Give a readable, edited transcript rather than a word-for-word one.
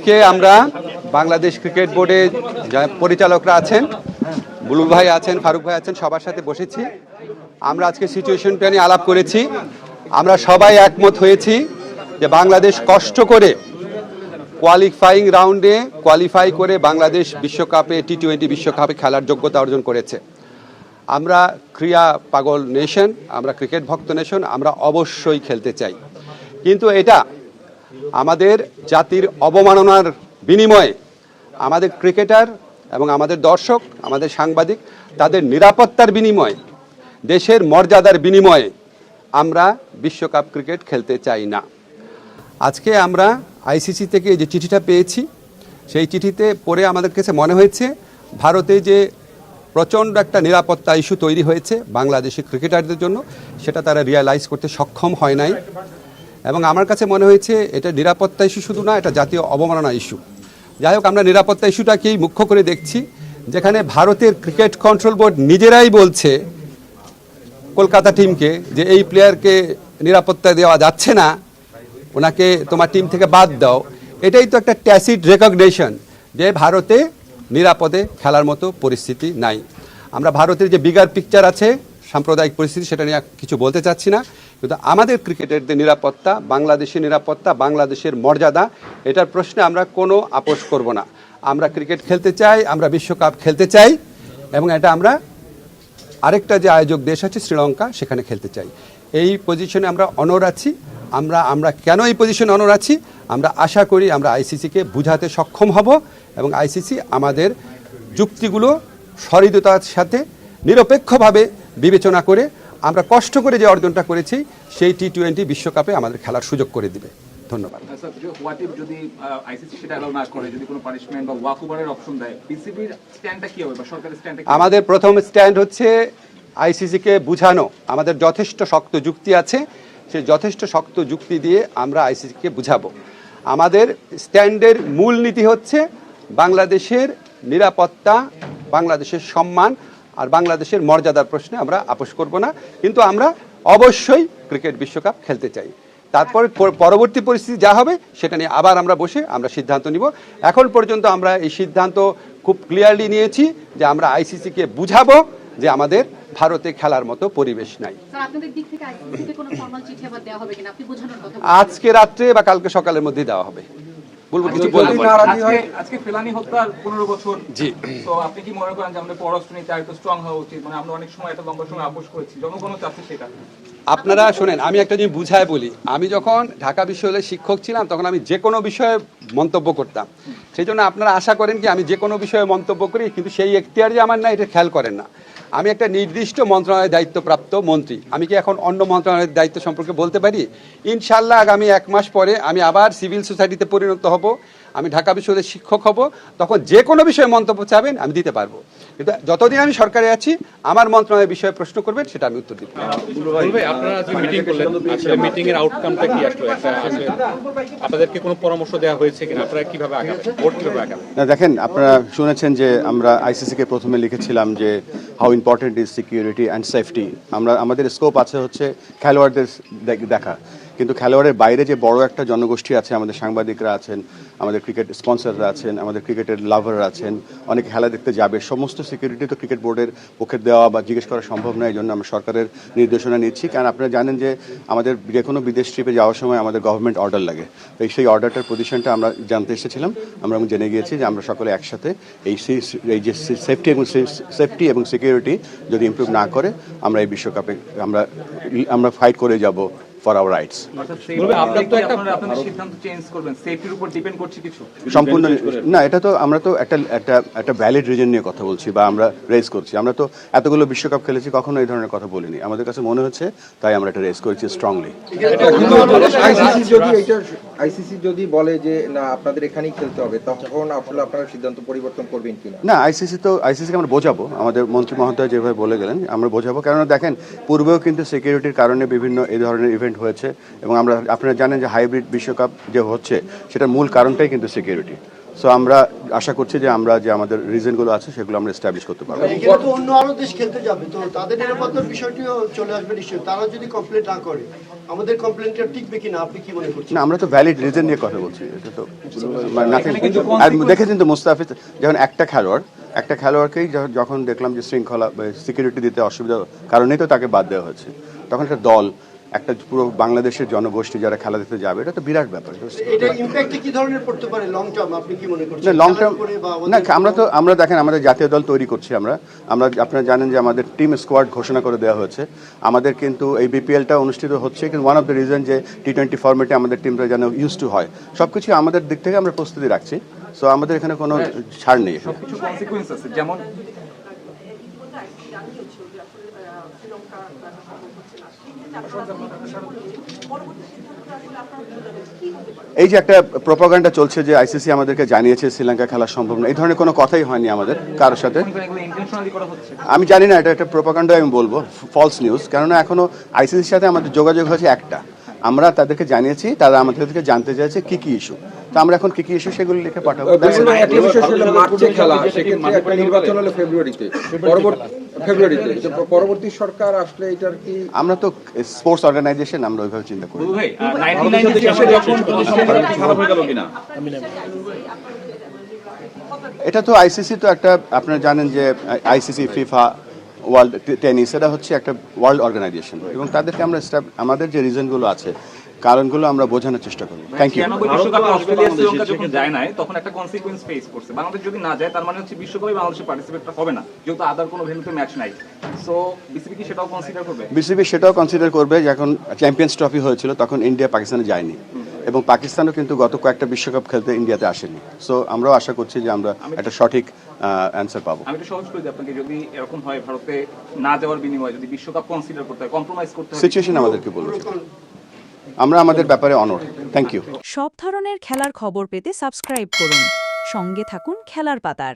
আজকে আমরা বাংলাদেশ ক্রিকেট বোর্ডে যারা পরিচালকরা আছেন, বুলবুল ভাই আছেন, ফারুক ভাই আছেন, সবার সাথে বসেছি। আমরা আজকে সিচুয়েশনটা নিয়ে আলাপ করেছি। আমরা সবাই একমত হয়েছি যে বাংলাদেশ কষ্ট করে কোয়ালিফাইং রাউন্ডে কোয়ালিফাই করে বাংলাদেশ বিশ্বকাপে টি-20 বিশ্বকাপে খেলার যোগ্যতা অর্জন করেছে। আমরা ক্রীড়া পাগল নেশন, আমরা ক্রিকেট ভক্ত নেশন, আমরা অবশ্যই খেলতে চাই। কিন্তু এটা আমাদের জাতির অবমাননার বিনিময়ে আমাদের ক্রিকেটার এবং আমাদের দর্শক, আমাদের সাংবাদিক, তাদের নিরাপত্তার বিনিময়ে, দেশের মর্যাদার বিনিময়ে আমরা বিশ্বকাপ ক্রিকেট খেলতে চাই না। আজকে আমরা আইসিসি থেকে যে চিঠিটা পেয়েছি, সেই চিঠিতে পড়ে আমাদের কাছে মনে হয়েছে ভারতে যে প্রচণ্ড একটা নিরাপত্তা ইস্যু তৈরি হয়েছে বাংলাদেশি ক্রিকেটারদের জন্য, সেটা তারা রিয়ালাইজ করতে সক্ষম হয় নাই। এবং আমার কাছে মনে হয়েছে এটা নিরাপত্তা ইস্যু শুধু না, এটা জাতীয় অবমাননা ইস্যু। যাই হোক, আমরা নিরাপত্তা ইস্যুটাকেই মুখ্য করে দেখছি, যেখানে ভারতের ক্রিকেট কন্ট্রোল বোর্ড নিজেরাই বলছে কলকাতা টিমকে যে এই প্লেয়ারকে নিরাপত্তা দেওয়া যাচ্ছে না, ওনাকে তোমার টিম থেকে বাদ দাও। এটাই তো একটা ট্যাসিড রেকগনিশন যে ভারতে নিরাপদে খেলার মতো পরিস্থিতি নাই। আমরা ভারতের যে বিগার পিকচার আছে, সাম্প্রদায়িক পরিস্থিতি, সেটা নিয়ে কিছু বলতে চাচ্ছি না, কিন্তু আমাদের ক্রিকেটারদের নিরাপত্তা, বাংলাদেশের নিরাপত্তা, বাংলাদেশের মর্যাদা, এটার প্রশ্নে আমরা কোনো আপোষ করব না। আমরা ক্রিকেট খেলতে চাই, আমরা বিশ্বকাপ খেলতে চাই, এবং এটা আমরা আরেকটা যে আয়োজক দেশ আছে শ্রীলঙ্কা, সেখানে খেলতে চাই। এই পজিশনে আমরা অনর আছি। আমরা কেন এই পজিশনে অনর আছি? আমরা আশা করি আমরা আইসিসিকে বুঝাতে সক্ষম হব, এবং আইসিসি আমাদের যুক্তিগুলো সহৃদয়তার সাথে নিরপেক্ষভাবে বিবেচনা করে আমরা কষ্ট করে যে অর্জনটা করেছি সেই টি-20 বিশ্বকাপে আমাদের খেলার সুযোগ করে দিবে। ধন্যবাদ। আমাদের প্রথম স্ট্যান্ড হচ্ছে আইসিসিকে বুঝানো। আমাদের যথেষ্ট শক্ত যুক্তি আছে, সেই যথেষ্ট শক্ত যুক্তি দিয়ে আমরা আইসিসিকে বুঝাবো। আমাদের স্ট্যান্ডের মূল নীতি হচ্ছে বাংলাদেশের নিরাপত্তা, বাংলাদেশের সম্মান আর বাংলাদেশের মর্যাদার প্রশ্নে আমরা আপোষ করব না, কিন্তু আমরা অবশ্যই ক্রিকেট বিশ্বকাপ খেলতে চাই। তারপর পরবর্তী পরিস্থিতি যা হবে সেটা নিয়ে আবার আমরা বসে আমরা সিদ্ধান্ত নিব। এখন পর্যন্ত আমরা এই সিদ্ধান্ত খুব ক্লিয়ারলি নিয়েছি যে আমরা আইসিসিকে বুঝাবো যে আমাদের ভারতে খেলার মতো পরিবেশ নাই। আজকে রাত্রে বা কালকে সকালের মধ্যে দেওয়া হবে। আজকে ফেলানী হত্যার 15 বছর। জি, তো আপনি কি মনে করেন যে আমাদের পররাষ্ট্র নীতি আরেকটু স্ট্রং হওয়া উচিত? মানে আমরা অনেক সময় এত লম্বা সময় আপোষ করেছি, জনগণও চাচ্ছে সেটা। আপনারা শোনেন, আমি একটা জিনিস বুঝায় বলি। আমি যখন ঢাকা বিশ্ববিদ্যালয়ের শিক্ষক ছিলাম তখন আমি যে কোনো বিষয়ে মন্তব্য করতাম। সেই জন্য আপনারা আশা করেন কি আমি যে কোনো বিষয়ে মন্তব্য করি, কিন্তু সেই এখতিয়ার যে আমার না, এটা খেয়াল করেন না। আমি একটা নির্দিষ্ট মন্ত্রণালয়ের দায়িত্বপ্রাপ্ত মন্ত্রী। আমি কি এখন অন্য মন্ত্রণালয়ের দায়িত্ব সম্পর্কে বলতে পারি? ইনশাল্লাহ আগামী 1 মাস পরে আমি আবার সিভিল সোসাইটিতে পরিণত হব, আমি ঢাকা বিশ্ববিদ্যালয়ের শিক্ষক হব, তখন যে কোনো বিষয়ে মন্তব্য চাবেন আমি দিতে পারবো। কিন্তু যতদিন আমি সরকারে আছি আমার মন্ত্রণালয়ের বিষয়ে প্রশ্ন করবেন, সেটা আমি উত্তর দিব। আপনারা আজকে মিটিং করলেন, আসলে মিটিং এর আউটকামটা কি আসলো? আপনাদেরকে কোনো পরামর্শ দেওয়া হয়েছে কিনা? আপনারা কিভাবে আগাবেন, ভোট কিভাবে আগাবেন? না, দেখেন, আপনারা শুনেছেন যে আমরা আইসিসিকে প্রথমে লিখেছিলাম যে how important is security and safety. আমাদের স্কোপ আছে হচ্ছে খেলোয়াড়দের দেখা, কিন্তু খেলোয়াড়ের বাইরে যে বড় একটা জনগোষ্ঠী আছে, আমাদের সাংবাদিকরা আছেন, আমাদের ক্রিকেট স্পন্সররা আছেন, আমাদের ক্রিকেটের লাভাররা আছেন, অনেক খেলা দেখতে যাবে, সমস্ত সিকিউরিটি তো ক্রিকেট বোর্ডের পক্ষে দেওয়া বা জিজ্ঞেস করা সম্ভব নয়। এই জন্য আমরা সরকারের নির্দেশনা নিচ্ছি, কারণ আপনারা জানেন যে আমাদের যে কোনো বিদেশ ট্রিপে যাওয়ার সময় আমাদের গভর্নমেন্ট অর্ডার লাগে। তো সেই অর্ডারটার পজিশনটা আমরা জানতে এসেছিলাম। আমরা জেনে গিয়েছি যে আমরা সকলে একসাথে এই যে সেফটি এবং সিকিউরিটি যদি ইমপ্রুভ না করে আমরা এই বিশ্বকাপে আমরা ফাইট করে যাব for our rights. সম্পূর্ণ না, এটা তো আমরা তো একটা ভ্যালিড রিজন নিয়ে কথা বলছি বা আমরা রেজ করছি। আমরা তো এতগুলো বিশ্বকাপ খেলেছি, কখনো এই ধরনের কথা বলিনি। আমাদের কাছে মনে হচ্ছে তাই আমরা এটা রেজ করেছি স্ট্রংলি। আইসিসি যদি বলে যে না আপনাদের এখানেই খেলতে হবে, তখন আসলে আপনারা সিদ্ধান্ত পরিবর্তন করবেন কিনা? না, আইসিসিকে আমরা বোঝাবো, আমাদের মন্ত্রী মহোদয় যেভাবে বলে গেলেন আমরা বোঝাবো। কেননা দেখেন, পূর্বেও কিন্তু সিকিউরিটির কারণে বিভিন্ন এই ধরনের ইভেন্ট হয়েছে, এবং আপনারা জানেন যে হাইব্রিড বিশ্বকাপ যে হচ্ছে সেটার মূল কারণটাই কিন্তু সিকিউরিটি। সো আমরা আশা করছি যে আমরা যে আমাদের রিজনগুলো আছে সেগুলো আমরা এস্টাবলিশ করতে পারবো। এখানে তো অন্য আরো দেশ খেলতে যাবে, তো তাদের নিরাপত্তার বিষয়টিও চলে আসবে নিশ্চয়ই। তারা যদি কমপ্লেন না করে আমাদের কমপ্লেনটা টিকবে কিনা আপনি কি মনে করছেন? না, আমরা তো ভ্যালিড রিজন নিয়ে কথা বলছি, এটা তো nothing। আর দেখেছেন তো মুস্তাফিজ যখন একটা খেলোয়াড়কেই যখন দেখলাম যে শৃঙ্খলা সিকিউরিটি দিতে অসুবিধা কারণেই তো তাকে বাদ দেওয়া হয়েছে, তখন একটা দল, একটা পুরো বাংলাদেশের জনগোষ্ঠী যারা খেলা দেখতে যাবে, এটা তো বিরাট ব্যাপার। এটা ইমপ্যাক্ট কি ধরনের পড়তে পারে লং টার্ম, আপনি কি মনে করছেন? না, লং টার্ম না, আমরা দেখেন আমাদের জাতীয় দল তৈরি করছি আমরা আপনারা জানেন যে আমাদের টিম স্কোয়াড ঘোষণা করে দেওয়া হয়েছে। আমাদের কিন্তু এই বিপিএলটা অনুষ্ঠিত হচ্ছে, কিন্তু ওয়ান অফ দ্য রিজন যে টি-20 ফরম্যাটে আমাদের টিমটা যেন ইউজ টু হয়, সবকিছু আমাদের দিক থেকে আমরা প্রস্তুতি রাখছি। সো আমাদের এখানে কোনো ছাড় নেই। কিছু কনসিকুয়েন্স আছে, যেমন এই যে একটা প্রোপাগান্ডা চলছে যে আইসিসি আমাদেরকে জানিয়েছে শ্রীলঙ্কা খেলা সম্ভব না, এই ধরনের কোনো কথাই হয়নি আমাদের কারোর সাথে। এগুলো ইন্টেনশনালি করা হচ্ছে। আমি জানি না, এটা একটা প্রোপাগান্ডা আমি বলবো, ফলস নিউজ। কেননা এখনো আইসিসির সাথে আমাদের যোগাযোগ হয়েছে একটা, আমরা তাদেরকে জানিয়েছি, তারা আমাদেরকে জানতে চাইছে কি কি ইস্যু, তো আমরা এখন কি কি ইস্যু সেগুলো লিখে পাঠাবো। একটা বিষয় হলো মার্চে খেলা, সেক্ষেত্রে একটা নির্বাচন হলো ফেব্রুয়ারিতে, পরবর্তী সরকার আসলে এটার কি? আমরা তো স্পোর্টস অর্গানাইজেশন, আমরা ওইভাবে চিন্তা করি। ভাই 1996 যখন খারাপ হয়ে গেল কিনা, এটা তো আইসিসি তো একটা, আপনারা জানেন যে আইসিসি, ফিফা, ওয়ার্ল্ড টেনিস, এটা হচ্ছে একটা ওয়ার্ল্ড অর্গানাইজেশন, এবং তাদেরকে আমরা আমাদের যে রিজনগুলো আছে, কারণগুলো আমরা বোঝানোর চেষ্টা করব। Thank you. 96 বিশ্বকাপে অস্ট্রেলিয়া শ্রীলঙ্কা যখন যায় না, তখন একটা কনসিকুয়েন্স ফেস করছে। বাংলাদেশ যদি না যায়, তার মানে হচ্ছে বিশ্বকাপে বাংলাদেশের পার্টিসিপেট হবে না, যেহেতু আদার কোনো ভেন্যুতে ম্যাচ নাই। সো বিসিবি কি সেটাও কনসিডার করবে? বিসিবি সেটাও কনসিডার করবে। যখন চ্যাম্পিয়ন্স ট্রফি হয়েছিল তখন ইন্ডিয়া পাকিস্তানে যায়নি, এবং পাকিস্তানও কিন্তু গত কয়েকটা বিশ্বকাপ খেলতে ইন্ডিয়াতে আসেনি। সো আমরাও আশা করছি যে আমরা একটা সঠিক অ্যান্সার পাবো। আমি একটু সহজ করে দিই আপনাকে, যদি এরকম হয় ভারতে না যাওয়ার বিনিময়ে যদি বিশ্বকাপ কনসিডার করতে হয়, কম্প্রোমাইজ করতে হয়, সিচুয়েশন আমাদেরকে বলবে, আমরা আমাদের ব্যাপারে অনড়। Thank you. সব ধরনের খেলার খবর পেতে সাবস্ক্রাইব করুন, সঙ্গে থাকুন খেলার পাতার।